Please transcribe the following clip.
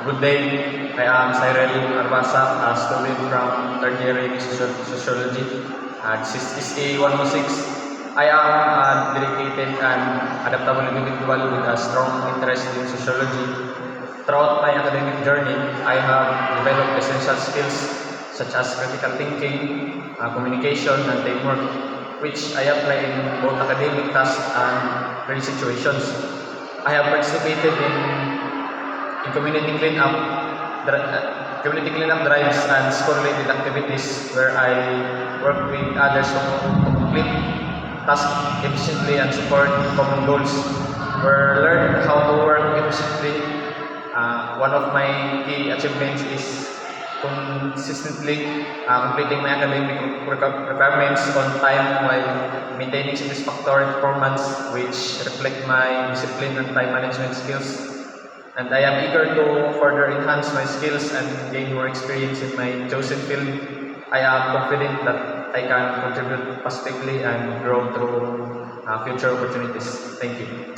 Good day. I am Cyril Arbasa, a student from third year in Sociology. This is SK106. I am a dedicated and adaptable individual with a strong interest in sociology. Throughout my academic journey, I have developed essential skills such as critical thinking, communication, and teamwork, which I apply in both academic tasks and real situations. I have participated in community cleanup drives and school-related activities where I work with others to complete tasks efficiently and support common goals. Where learn how to work efficiently. One of my key achievements is consistently completing my academic requirements on time while maintaining satisfactory performance, which reflect my discipline and time management skills. And I am eager to further enhance my skills and gain more experience in my chosen field. I am confident that I can contribute positively and grow through future opportunities. Thank you.